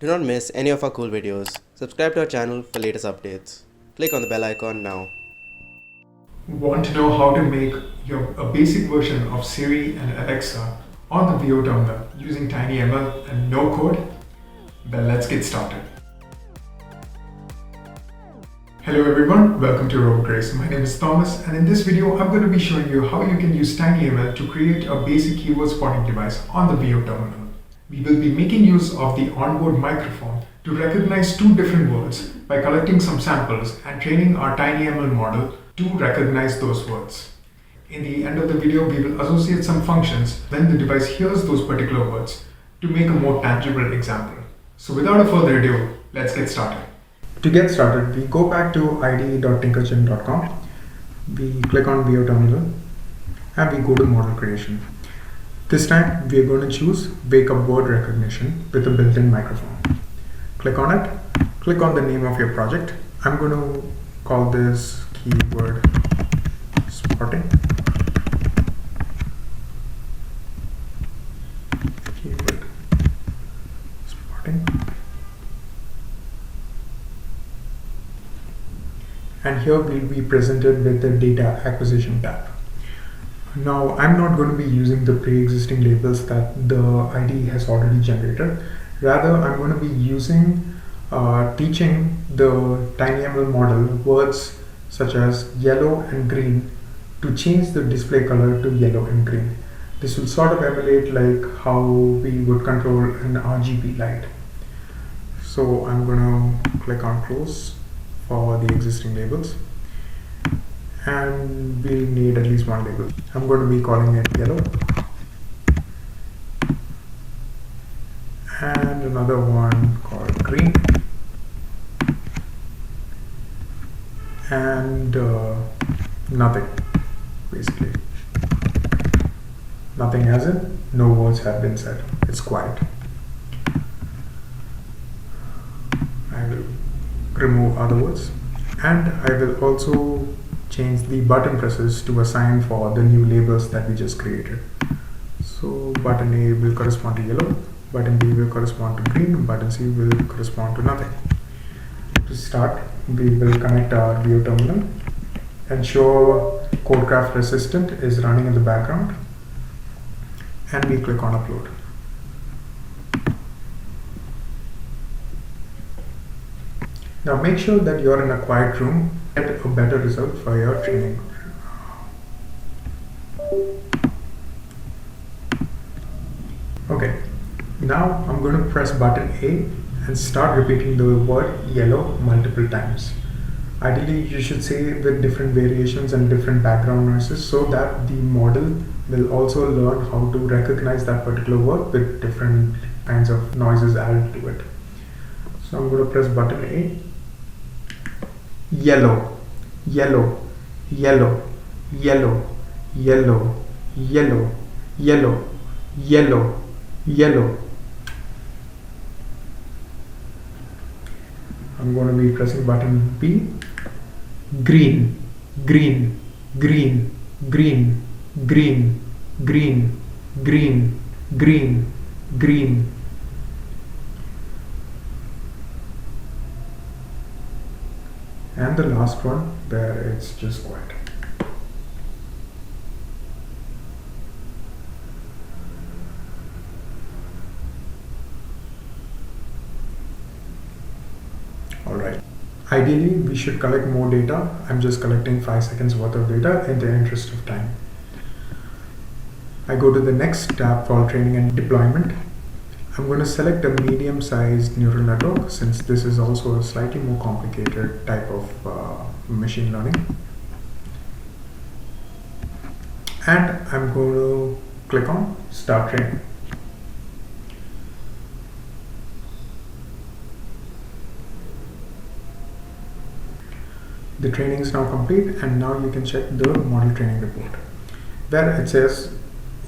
Do not miss any of our cool videos. Subscribe to our channel for latest updates. Click on the bell icon now. Want to know how to make a basic version of Siri and Alexa on the Wio Terminal using TinyML and no code? Well, let's get started. Hello everyone, welcome to RoboGrace. My name is Thomas, and in this video I'm going to be showing you how you can use TinyML to create a basic keyword spotting device on the Wio Terminal. We will be making use of the onboard microphone to recognize two different words by collecting some samples and training our TinyML model to recognize those words. In the end of the video, we will associate some functions when the device hears those particular words to make a more tangible example. So without a further ado, let's get started. To get started, we go back to ide.tinkerchin.com, we click on Wio Terminal and we go to model creation. This time we are going to choose wake up word recognition with a built-in microphone. Click on it, click on the name of your project. I'm going to call this keyword spotting. Keyword spotting. And here we'll be presented with the data acquisition tab. Now I'm not going to be using the pre-existing labels that the IDE has already generated. Rather, I'm going to be using teaching the TinyML model words such as yellow and green to change the display color to yellow and green. This will sort of emulate like how we would control an RGB light. So I'm going to click on close for the existing labels, and we'll need at least one label. I'm going to be calling it yellow and another one called green and nothing, basically nothing, as in no words have been said, it's quiet. I will remove other words, and I will also change the button presses to assign for the new labels that we just created. So button A will correspond to yellow, button B will correspond to green, button C will correspond to nothing. To start, we will connect our Wio terminal, ensure Codecraft Resistant is running in the background, and we click on upload. Now make sure that you are in a quiet room to get a better result for your training. Okay, now I'm going to press button A and start repeating the word yellow multiple times. Ideally, you should say with different variations and different background noises so that the model will also learn how to recognize that particular word with different kinds of noises added to it. So I'm going to press button A. Yellow, yellow, yellow, yellow, yellow, yellow, yellow, yellow, yellow. I'm going to be pressing button B. Green, green, green, green, green, green, green, green, green. And the last one where it's just quiet. Alright. Ideally, we should collect more data. I'm just collecting 5 seconds worth of data in the interest of time. I go to the next tab for training and deployment. I'm going to select a medium-sized neural network since this is also a slightly more complicated type of machine learning. And I'm going to click on Start Training. The training is now complete, and now you can check the model training report where it says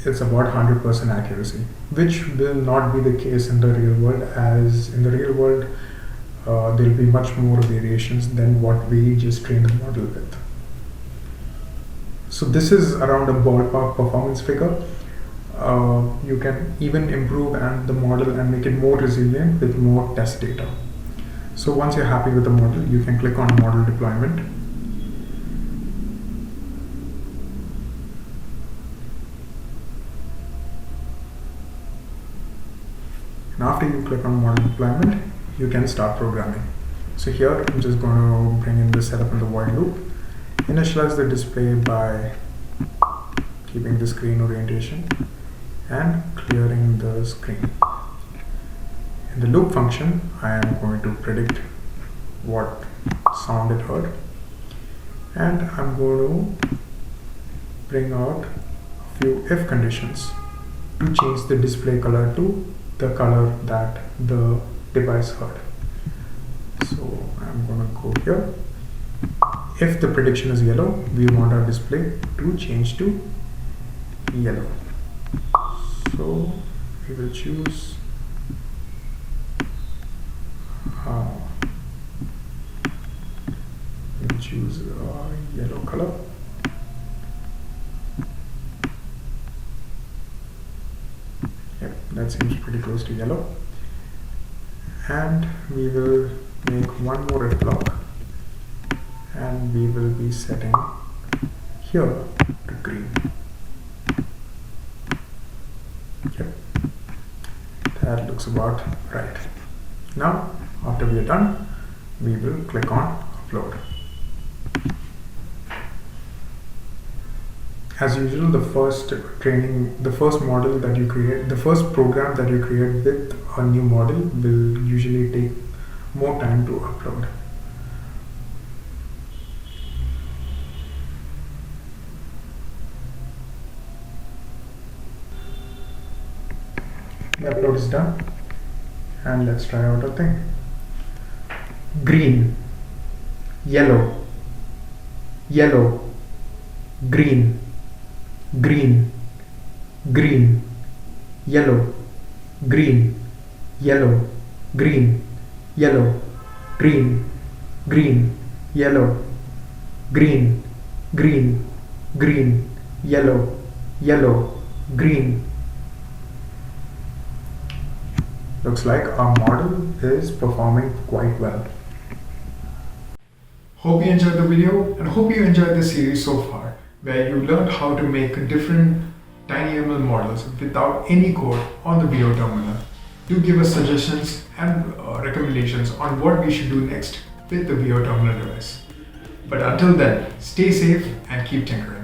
it's about 100% accuracy, which will not be the case in the real world, as in the real world there will be much more variations than what we just trained the model with. So this is around a ballpark performance figure. you can even improve the model and make it more resilient with more test data. So once you're happy with the model, you can click on model deployment. And after you click on model deployment, you can start programming. So here I'm just going to bring in the setup in the while loop. Initialize the display by keeping the screen orientation and clearing the screen. In the loop function, I am going to predict what sound it heard, and I'm going to bring out a few if conditions to change the display color to the color that the device heard. So I'm going to go here. If the prediction is yellow, we want our display to change to yellow. So we will choose yellow color. Yep, that seems pretty close to yellow. And we will make one more if block, and we will be setting here to green. Yep, that looks about right. Now, after we are done, we will click on upload. As usual, the first model that you create, the first program that you create with a new model will usually take more time to upload. The upload is done, and let's try out a thing. Green, yellow, yellow, green, green, green, yellow, green, yellow, green, yellow, green, green, yellow, green, green, green, yellow, yellow, green. Looks like our model is performing quite well. Hope you enjoyed the video, and hope you enjoyed the series so far, where you learned how to make different TinyML models without any code on the Wio Terminal. Do give us suggestions and recommendations on what we should do next with the Wio Terminal device. But until then, stay safe and keep tinkering.